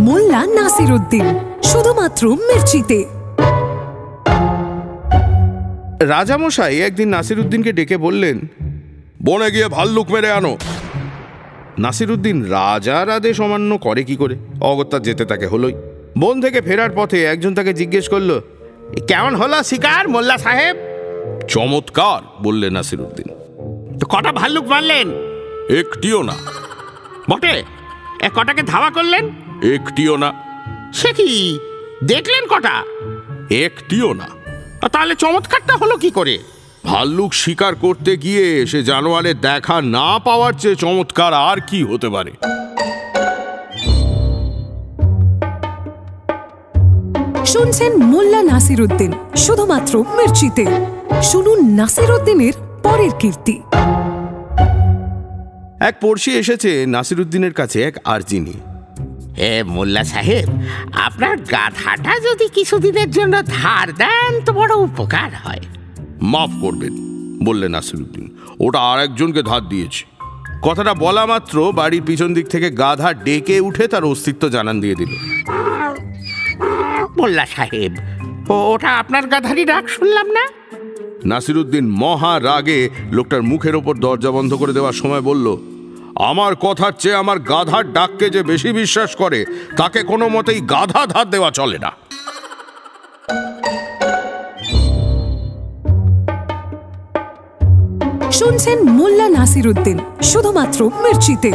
মোল্লা নাসিরউদ্দিন, শুধুমাত্র মির্চিতে। রাজামশাই একদিন নাসিরউদ্দিনকে ডেকে বললেন, বনে গিয়ে ভাল্লুক মেরে আনো। নাসিরউদ্দিন রাজার আদেশ অমান্য করে কি করে? অগত্যা যেতে তাকে হলোই। বন থেকে ফেরার পথে একজন তাকে জিজ্ঞেস করলো, কেমন হলো শিকার মোল্লা সাহেব? চমৎকার, বললেন নাসিরউদ্দিন। তো কটা ভাল্লুক মারলেন? একটিও না। বটে, কটাকে ধাওয়া করলেন? একটিও না। সে কি, দেখলেন কটা? একটিও না। তাহলে চমৎকারটা হলো কি করে? ভাল্লুক শিকার করতে গিয়ে সে জানোয়ারের দেখা না পাওয়ার চেয়ে চমৎকার আর কি হতে পারে? শুনছেন মোল্লা নাসিরউদ্দিন, শুধুমাত্র মির্চিতে। শুনুন নাসিরউদ্দিনের পরের কীর্তি। এক পড়শি এসেছে নাসিরউদ্দিনের কাছে এক আর্জি নিয়ে। মোল্লা সাহেব, আপনার গাধাটা যদি কিছুদিনের জন্য ধার দেন তো বড় উপকার হয়। মাফ করবেন, বললেন নাসিরউদ্দিন, ওটা আর একজনকে ধার দিয়েছি। কথাটা বলা মাত্র বাড়ির পিছন দিক থেকে গাধা ডেকে উঠে তার অস্তিত্ব জানান দিয়ে দিল। মোল্লা সাহেব, ওটা আপনার গাধারই ডাক শুনলাম না? নাসিরউদ্দিন মহা রাগে লোকটার মুখের ওপর দরজা বন্ধ করে দেওয়ার সময় বলল, আমার কথার চেয়ে আমার গাধার ডাককে যে বেশি বিশ্বাস করে তাকে কোনো মতেই গাধা ধার দেওয়া চলে না। শুনছেন মোল্লা নাসিরউদ্দিন, শুধুমাত্র মির্চিতে।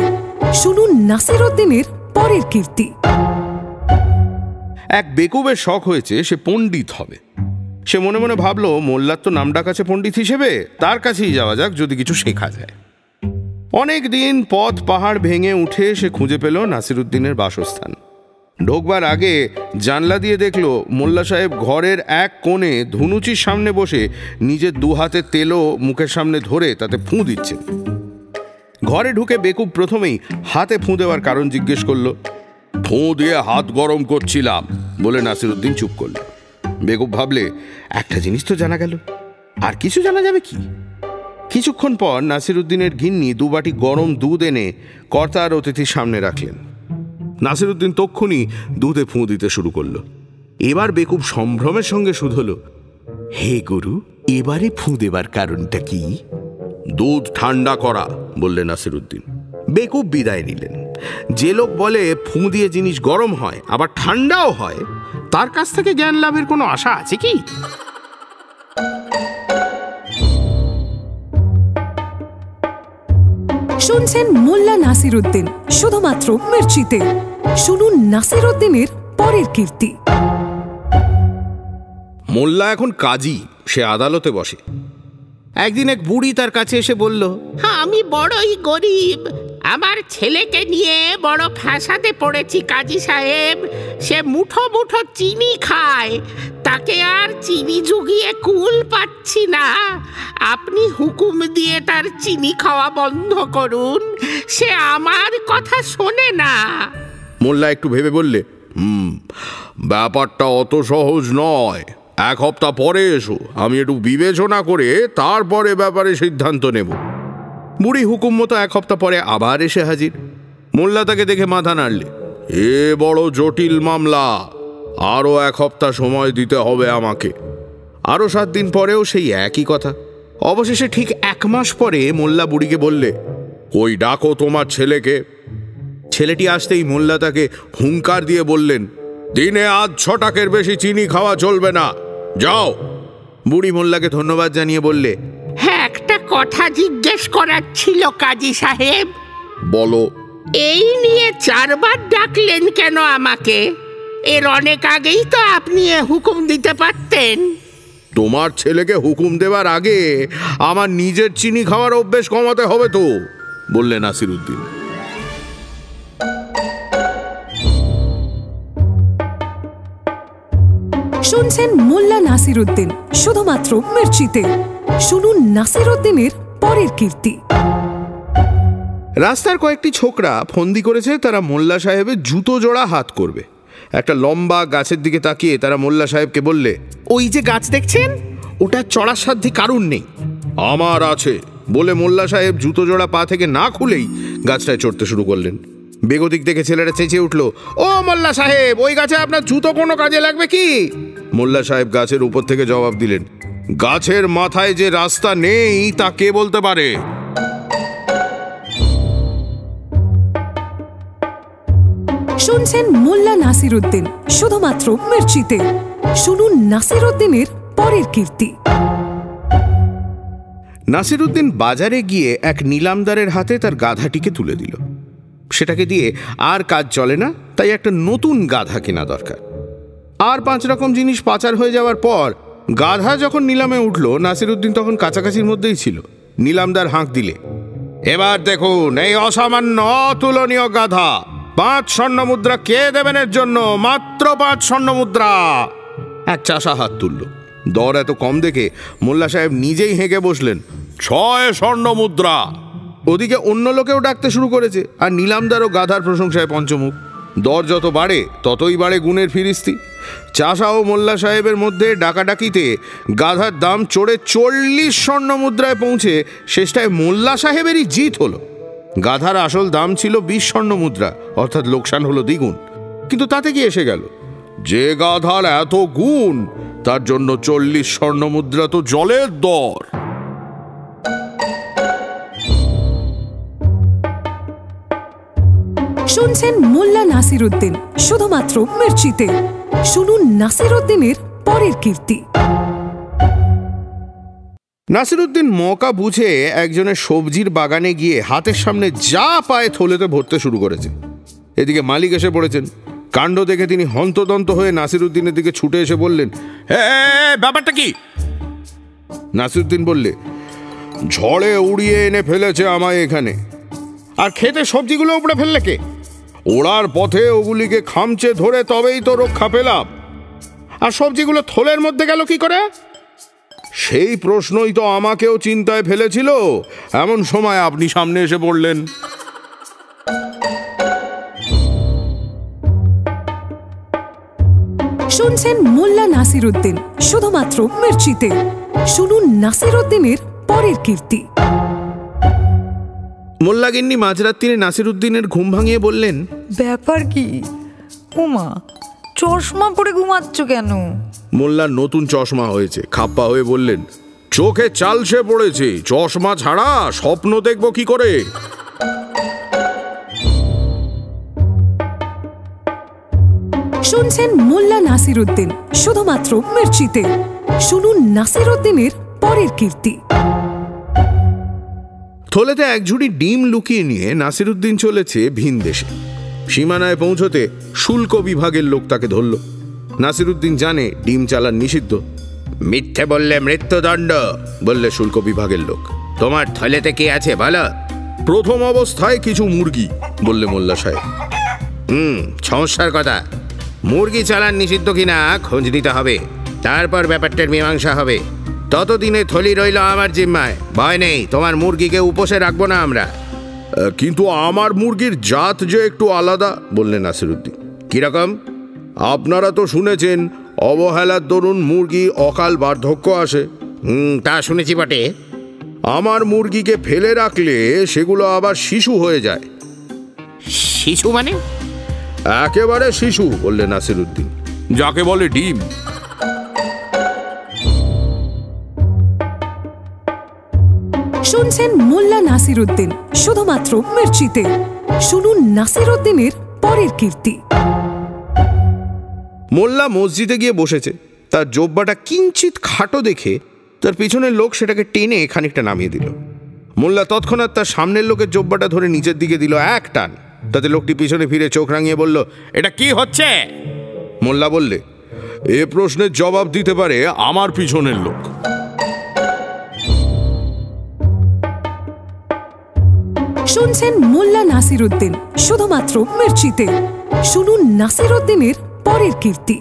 শুনুন নাসিরউদ্দিনের পরের কীর্তি। এক বেকুবের শখ হয়েছে সে পণ্ডিত হবে। সে মনে মনে ভাবলো, মোল্লার তো নামডাক আছে পণ্ডিত হিসেবে, তার কাছেই যাওয়া যাক, যদি কিছু শেখা যায়। অনেক দিন পথ পাহাড় ভেঙে উঠে সে খুঁজে পেল নাসিরউদ্দিনের বাসস্থান। ঢোকবার আগে জানলা দিয়ে দেখলো মোল্লা সাহেব ঘরের এক কোণে ধুনুচির সামনে বসে নিজের দু হাতে তেলও মুখের সামনে ধরে তাতে ফুঁ দিচ্ছে। ঘরে ঢুকে বেকুব প্রথমেই হাতে ফুঁ দেওয়ার কারণ জিজ্ঞেস করলো। ফুঁ দিয়ে হাত গরম করছিলাম, বলে নাসিরউদ্দিন চুপ করল। বেকুব ভাবলে, একটা জিনিস তো জানা গেল, আর কিছু জানা যাবে কি? কিছুক্ষণ পর নাসিরউদ্দিনের গিন্নি দুবাটি গরম দুধ এনে কর্তা আর অতিথির সামনে রাখলেন। নাসিরউদ্দিন তক্ষুনি দুধে ফুঁ দিতে শুরু করলো। এবার বেকুব সম্ভ্রমের সঙ্গে শুধল, হে গুরু, এবারে ফুঁ দেবার কারণটা কি? দুধ ঠান্ডা করা, বললেন নাসিরউদ্দিন। বেকুব বিদায় নিলেন। যে লোক বলে ফুঁ দিয়ে জিনিস গরম হয় আবার ঠান্ডাও হয়, তার কাছ থেকে জ্ঞান লাভের কোনো আশা আছে কি? শুনছেন মোল্লা নাসিরউদ্দিন, শুধুমাত্র মির্চিতে। শুনুন নাসিরউদ্দিনের পরের কীর্তি। মোল্লা এখন কাজী, সে আদালতে বসে। একদিন এক বুড়ি তার কাছে এসে বলল, আমি বড়ই গরিব, আমার ছেলেকে নিয়ে বড় ফ্যাসাদে পড়েছি কাজী সাহেব। সে মুঠো মুঠো চিনি খায়, তাকে আর চিনি জুগিয়ে কুল পাচ্ছি না। আপনি হুকুম দিয়ে তার চিনি খাওয়া বন্ধ করুন, সে আমার কথা শোনে না। মোল্লা একটু ভেবে বললে, ব্যাপারটা অত সহজ নয়। এক সপ্তাহ পরে এসো, আমি একটু বিবেচনা করে তারপরে ব্যাপারে সিদ্ধান্ত নেব। বুড়ি হুকুম মতো এক সপ্তাহ পরে আবার এসে হাজির। মোল্লা তাকে দেখে মাথা নাড়লে, এ বড় জটিল মামলা, আরো এক সপ্তাহ সময় দিতে হবে আমাকে। আরো 7 দিন পরেও সেই একই কথা। অবশেষে ঠিক 1 মাস পরে মোল্লা বুড়িকে বললে, কই ডাকো তোমার ছেলেকে। ছেলেটি আসতেই মোল্লা তাকে হুঙ্কার দিয়ে বললেন, দিনে আজ 6 টাকের বেশি চিনি খাওয়া চলবে না, যাও। বুড়ি মোল্লাকে ধন্যবাদ জানিয়ে বললে, হ্যাঁ, একটা কথা জিজ্ঞেস করার ছিল কাজী সাহেব। বলো। এই নিয়ে 4 বার ডাকলেন কেন আমাকে? এর অনেক আগেই তো আপনি হুকুম দিতে পারতেন। তোমার ছেলেকে হুকুম দেবার আগে আমার নিজের চিনি খাওয়ার অভ্যেস কমাতে হবে তো, বললে নাসিরউদ্দিন। শুনছেন মোল্লা নাসিরউদ্দিন, শুধুমাত্র মির্চিতে। শুনুন নাসিরউদ্দিনের পরের কীর্তি। রাস্তার কয়েকটি ছোকরা ফন্দি করেছে তারা মোল্লা সাহেবের জুতো জোড়া হাত করবে। একটা লম্বা গাছের দিকে তাকিয়ে তারা মোল্লা সাহেবকে বললে, ওই যে গাছ দেখছেন, ওটা চড়ার সাধ্যে কারণ নেই। আমার আছে, বলে মোল্লা সাহেব জুতো জোড়া পা থেকে না খুলেই গাছটায় চড়তে শুরু করলেন। বেগতিক দেখে ছেলেরা চেঁচিয়ে উঠল, ও মোল্লা সাহেব, ওই গাছে আপনার জুতো কোনো কাজে লাগবে কি? মোল্লা সাহেব গাছের উপর থেকে জবাব দিলেন, গাছের মাথায় যে রাস্তা নেই তা কে বলতে পারে? শুনছেন মোল্লা নাসিরউদ্দিন, শুধুমাত্র মির্চিতে। শুনুন নাসিরউদ্দিনের পরের কীর্তি। নাসিরউদ্দিন বাজারে গিয়ে এক নিলামদারের হাতে তার গাধাটিকে তুলে দিল। সেটাকে দিয়ে আর কাজ চলে না, তাই একটা নতুন গাধা কেনা দরকার। আর 5 রকম জিনিস পাচার হয়ে যাওয়ার পর গাধা যখন নিলামে উঠল, নাসিরউদ্দিন তখন কাছাকাছির মধ্যেই ছিল। নিলামদার হাঁক দিলে, এবার দেখুন এই অসামান্য অতুলনীয় গাধা, 5 স্বর্ণ মুদ্রা কে দেবেন এর জন্য? মাত্র 5 স্বর্ণ মুদ্রা। এক চাষা হাত তুলল। দর এত কম দেখে মোল্লা সাহেব নিজেই হেঁকে বসলেন, 6 স্বর্ণ মুদ্রা। ওদিকে অন্য লোকেও ডাকতে শুরু করেছে, আর নিলামদার ও গাধার প্রশংসায় পঞ্চমুখ। দর যত বাড়ে ততই বাড়ে গুণের ফিরিস্তি। চাষা ও মোল্লা সাহেবের মধ্যে ডাকাডাকিতে গাধার দাম চড়ে 40 স্বর্ণ মুদ্রায় পৌঁছে শেষটায় মোল্লা সাহেবেরই জিত হলো। গাধার আসল দাম ছিল 20 স্বর্ণ মুদ্রা, অর্থাৎ লোকসান হলো দ্বিগুণ। কিন্তু তাতে কি এসে গেল? যে গাধার এত গুণ, তার জন্য 40 স্বর্ণ মুদ্রা তো জলের দর। শুনছেন মোল্লা নাসিরউদ্দিন, শুধুমাত্র মির্চিতে। শুনুন নাসিরউদ্দিনের পরের কীর্তি। নাসিরউদ্দিন মৌকা বুঝে একজনের সবজির বাগানে গিয়ে হাতের সামনে যা পায় থলেতে ভরতে শুরু করেছে। এদিকে মালিক এসে পড়েছেন। কাণ্ড দেখে তিনি হন্তদন্ত হয়ে নাসিরউদ্দিনের দিকে ছুটে এসে বললেন, ব্যাপারটা কি? নাসিরউদ্দিন বললে, ঝড়ে উড়িয়ে এনে ফেলেছে আমায় এখানে। আর খেতে সবজিগুলো উপড়ে ফেললে কে? ওড়ার পথে ওগুলিকে খামচে ধরে তবেই তো রক্ষা পেলাম। আর সবজিগুলো থলের মধ্যে গেল কি করে? সেই প্রশ্নই তো আমাকেও চিন্তায় ফেলেছিল। এমন সময় আপনি সামনে এসে পড়লেন। শুনছেন মোল্লা নাসিরউদ্দিন, শুধুমাত্র মির্চিতে। শুনুন নাসিরউদ্দিনের পরের কীর্তি। মোল্লাগিন্নি মাঝরাত্রিরে নাসিরউদ্দিনের ঘুম ভাঙিয়ে বললেন, ব্যাপার কি? উমা, চশমা পরে ঘুমাচ্ছ কেন? মোল্লার নতুন চশমা হয়েছে। খাপ্পা হয়ে বললেন, চোখে চালসে পড়েছে, চশমা ছাড়া স্বপ্ন দেখব কি করে? শুনছেন মোল্লা নাসিরউদ্দিন, শুধুমাত্র মির্চিতে। শুনুন নাসিরউদ্দিনের পরের কীর্তি। থলেতে এক ঝুড়ি ডিম লুকিয়ে নিয়ে নাসিরউদ্দিন চলেছে ভিন দেশে। সীমানায় পৌঁছতে শুল্ক বিভাগের লোক তাকে ধরল। নাসিরউদ্দিন জানে ডিম চালান নিষিদ্ধ। মিথ্যে বললে মৃত্যুদণ্ড, বললে শুল্ক বিভাগের লোক। তোমার থলেতে কি আছে বলো? প্রথম অবস্থায় কিছু মুরগি, বললে মোল্লা সাহেব। সমস্যার কথা। মুরগি চালান নিষিদ্ধ কিনা খোঁজ নিতে হবে, তারপর ব্যাপারটার মীমাংসা হবে। ততদিনে থলি রইল আমার জিম্মায়। ভয় নেই, তোমার মুরগিকে উপসে রাখবো না আমরা। কিন্তু আমার মুরগির জাত যে একটু আলাদা, বললেন নাসিরউদ্দিন। কিরকম? আপনারা তো শুনেছেন অবহেলার দরুন মুরগি অকাল বার্ধক্য আসে। তা শুনেছি বটে। আমার মুরগিকে ফেলে রাখলে সেগুলো আবার শিশু হয়ে যায়। শিশু মানে? একেবারে শিশু, বললেন নাসিরউদ্দিন, যাকে বলে ডিম। শুনছেন মোল্লা নাসিরউদ্দিন, শুধুমাত্র মির্চিতে। শুনুন নাসিরউদ্দিনের পরের কীর্তি। মোল্লা মসজিদে গিয়ে বসেছে। তার জোব্বাটা কিঞ্চিত খাটো দেখে তার পিছনের লোক সেটাকে টেনে খানিকটা নামিয়ে দিল। মোল্লা তৎক্ষণাৎ তার সামনের লোকের জোব্বাটা ধরে নিচের দিকে দিল এক টান। তাতে লোকটি পিছনে ফিরে চোখ রাঙিয়ে বলল, এটা কি হচ্ছে? মোল্লা বললে, এ প্রশ্নের জবাব দিতে পারে আমার পিছনের লোক। শুনছেন মোল্লা নাসিরউদ্দিন, শুধুমাত্র মির্চিতে। শুনুন নাসিরউদ্দিনের পরের কীর্তি।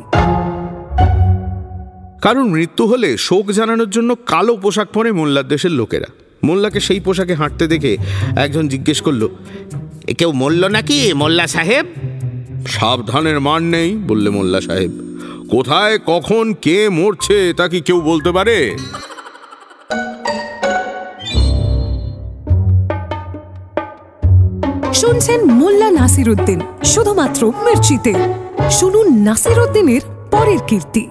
কারণ মৃত্যু হলে শোক জানানোর জন্য কালো পোশাক পরে মোল্লার দেশের লোকেরা। মোল্লাকে সেই পোশাকে হাঁটতে দেখে একজন জিজ্ঞেস করল, এ কেউ মরল নাকি মোল্লা সাহেব? সাবধানের মান নেই, বললে মোল্লা সাহেব। কোথায় কখন কে মরছে তা কি কেউ বলতে পারে? শুনছেন মোল্লা নাসিরউদ্দিন, শুধুমাত্র মির্চিতে। শুনুন নাসিরউদ্দিনের পরের কীর্তি।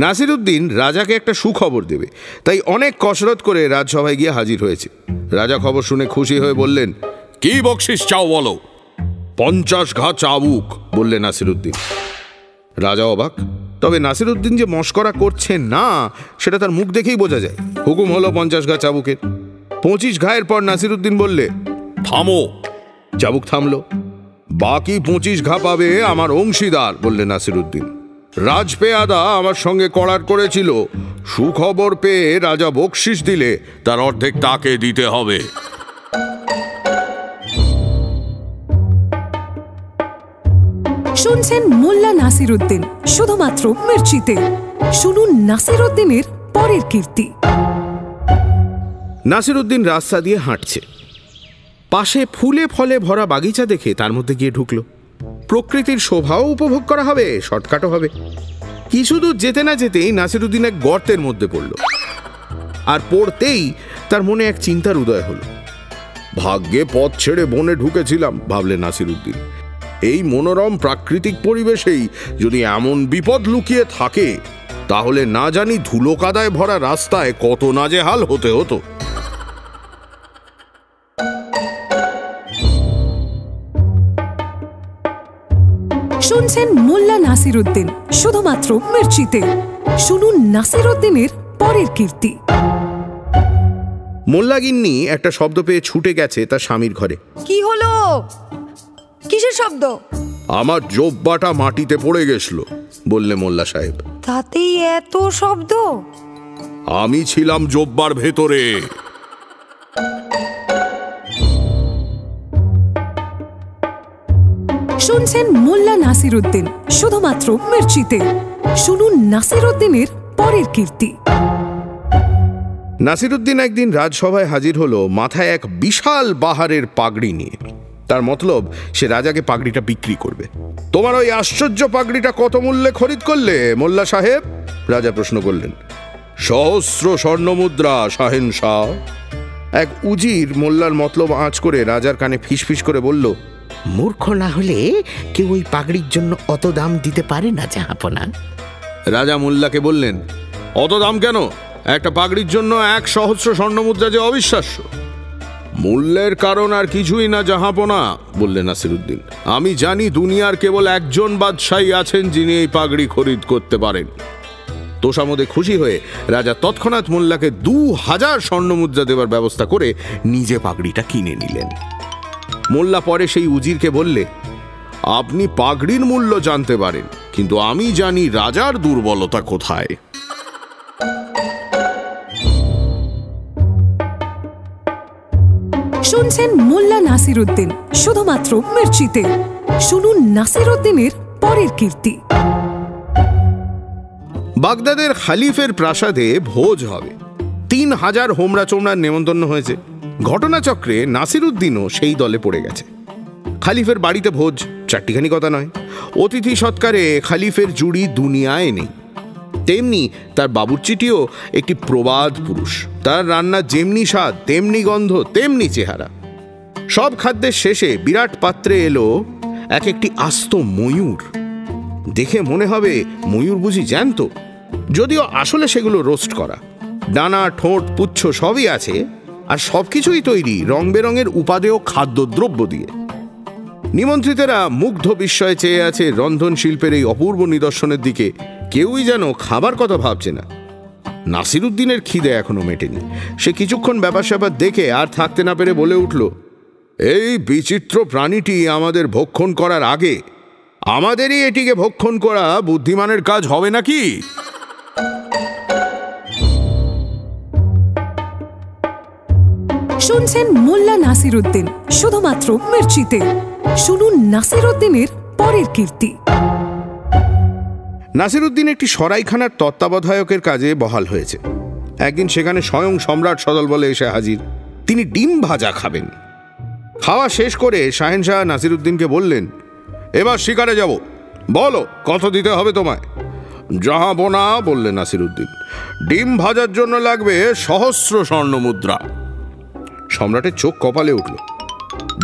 নাসিরউদ্দিন রাজাকে একটা সুখবর দেবে, তাই অনেক কসরত করে রাজসভায় গিয়ে হাজির হয়েছে। রাজা খবর শুনে খুশি হয়ে বললেন, কি বকশিস চাও বলো? 50 ঘা চাবুক, বললেন নাসিরউদ্দিন। রাজা অবাক, তবে নাসিরউদ্দিন যে মস্করা করছে না সেটা তার মুখ দেখেই বোঝা যায়। হুকুম হলো 50 ঘা চাবুকের। 25 ঘায়ের পর নাসিরউদ্দিন বললে, থামো। চাবুক থামলো। বাকি 25 ঘা পাবে আমার অংশীদার, বললেন নাসিরউদ্দিন। রাজপেয়াদা আমার সঙ্গে করার করেছিল, সুখবর পেয়ে রাজা বকশিস দিলে তার অর্ধেক তাকে দিতে হবে। শুনছেন মোল্লা নাসিরউদ্দিন, শুধুমাত্র মির্চিতে। শুনুন নাসিরউদ্দিনের পরের কীর্তি। নাসিরউদ্দিন রাস্তা দিয়ে হাঁটছে। পাশে ফুলে ফলে ভরা বাগিচা দেখে তার মধ্যে গিয়ে ঢুকলো। প্রকৃতির শোভাও উপভোগ করা হবে, শর্টকাটও হবে। কিছু দূর যেতে না যেতেই নাসিরউদ্দিন এক গর্তের মধ্যে পড়ল। আর পড়তেই তার মনে এক চিন্তার উদয় হলো। ভাগ্যে পথ ছেড়ে বনে ঢুকেছিলাম, ভাবলেন নাসিরউদ্দিন। এই মনোরম প্রাকৃতিক পরিবেশেই যদি এমন বিপদ লুকিয়ে থাকে, তাহলে না জানি ধুলো কাদায় ভরা রাস্তায় কত নাজেহাল হতে হতো। শুনছেন মোল্লা নাসিরউদ্দিন, শুধুমাত্র মির্চিতে। শুনুন নাসিরউদ্দিনের পরের কীর্তি। মোল্লাগিন্নি একটা শব্দ পেয়ে ছুটে গেছে তার স্বামীর ঘরে। কি হলো? কিসের শব্দ? আমার জোব্বাটা মাটিতে পড়ে গেছিল, বললে মোল্লা সাহেব। তাতেই এত শব্দ? আমি ছিলাম জোব্বার ভেতরে। শুনছেন মোল্লা নাসিরউদ্দিন, শুধুমাত্র মির্চিতে। শুনুন নাসিরউদ্দিনের পরের কীর্তি। নাসিরউদ্দিন একদিন রাজসভায় হাজির হলো মাথায় এক বিশাল বাহারের পাগড়ি নিয়ে। তার মতলব সে রাজাকে পাগড়িটা বিক্রি করবে। তোমার ওই আশ্চর্য পাগড়িটা কত মূল্যে খরিদ করলে মোল্লা সাহেব? রাজা প্রশ্ন করলেন। 1,000 স্বর্ণমুদ্রা শাহেনশাহ। এক উজির মোল্লার মতলব আঁচ করে রাজার কানে ফিসফিস করে বলল, মূর্খ না হলে কেউ ওই পাগড়ির জন্য অত দাম দিতে পারে না জাহাপনা। রাজা মোল্লাকে বললেন, অত দাম কেন? একটা পাগড়ির জন্য 1 সহস্র স্বর্ণমুদ্রা যে অবিশ্বাস্য। মূল্যের কারণ আর কিছুই না জাহাপনা, বললেন নাসিরউদ্দিন। আমি জানি দুনিয়ার কেবল একজন বাদশাহী আছেন যিনি এই পাগড়ি খরিদ করতে পারেন। তোষামোদে খুশি হয়ে রাজা তৎক্ষণাৎ মোল্লাকে 2000 স্বর্ণমুদ্রা দেওয়ার ব্যবস্থা করে নিজে পাগড়িটা কিনে নিলেন। মোল্লা পরে সেই উজিরকে বললে, আপনি পাগড়ির মূল্য জানতে পারেন, কিন্তু আমি জানি রাজার দুর্বলতা কোথায়। শুনছেন মোল্লা নাসিরউদ্দিন, শুধুমাত্র মির্চিতে। শুনুন নাসিরউদ্দিনের পরের কীর্তি। বাগদাদের খালিফের প্রাসাদে ভোজ হবে। 3000 হোমরা চোমরার নেমন্তন্ন হয়েছে। ঘটনাচক্রে নাসিরউদ্দিনও সেই দলে পড়ে গেছে। খালিফের বাড়িতে ভোজ, চারটিখানি কথা নয়। অতিথি সৎকারে খালিফের জুড়ি দুনিয়ায় নেই। তেমনি তার বাবুর্চিটিও একটি প্রবাদ পুরুষ। তার রান্না যেমনি স্বাদ, তেমনি গন্ধ, তেমনি চেহারা। সব খাদ্যের শেষে বিরাট পাত্রে এলো একটি আস্ত ময়ূর। দেখে মনে হবে ময়ূর বুঝি জ্যান্ত, যদিও আসলে সেগুলো রোস্ট করা। ডানা, ঠোঁট, পুচ্ছ সবই আছে, আর সবকিছুই তৈরি রং বেরঙের উপাদেয় খাদ্যদ্রব্য দিয়ে। নিমন্ত্রিতেরা মুগ্ধ বিস্ময়ে চেয়ে আছে রন্ধন শিল্পের এই অপূর্ব নিদর্শনের দিকে। কেউই যেন খাবার কথা ভাবছে না। নাসিরউদ্দিনের খিদে এখনো মেটেনি। সে কিছুক্ষণ ব্যাপার স্যাপার দেখে আর থাকতে না পেরে বলে উঠল, এই বিচিত্র প্রাণীটি আমাদের ভক্ষণ করার আগে আমাদেরই এটিকে ভক্ষণ করা বুদ্ধিমানের কাজ হবে নাকি? শুনছেন মোল্লা নাসিরউদ্দিন, শুধুমাত্র মির্চিতে। শুনুন নাসিরউদ্দিনের পরের কীর্তি। নাসিরউদ্দিন একটি সরাইখানার তত্ত্বাবধায়কের কাজে বহাল হয়েছে। একদিন সেখানে স্বয়ং সম্রাট সদলবলে এসে হাজির। তিনি ডিম ভাজা খাবেন। খাওয়া শেষ করে শাহেনশাহ নাসিরউদ্দিনকে বললেন, এবার শিকারে যাব, বলো কত দিতে হবে তোমায়? জাহাপনা, বললেন নাসিরউদ্দিন, ডিম ভাজার জন্য লাগবে 1,000 স্বর্ণমুদ্রা। সম্রাটের চোখ কপালে উঠল।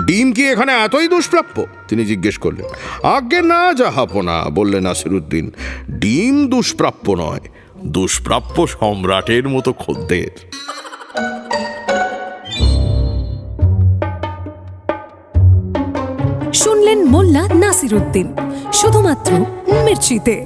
ডিম কি এখানে এতই দুষ্প্রাপ্য? তিনি জিজ্ঞেস করলেন। আজ্ঞে না জাহাপনা, বললেন নাসিরুদ্দিন, ডিম দুষ্প্রাপ্য নয়, দুষ্প্রাপ্য সম্রাটের মতো খদ্দের। শুনলেন মোল্লা নাসিরুদ্দিন, শুধুমাত্র মির্চিতে।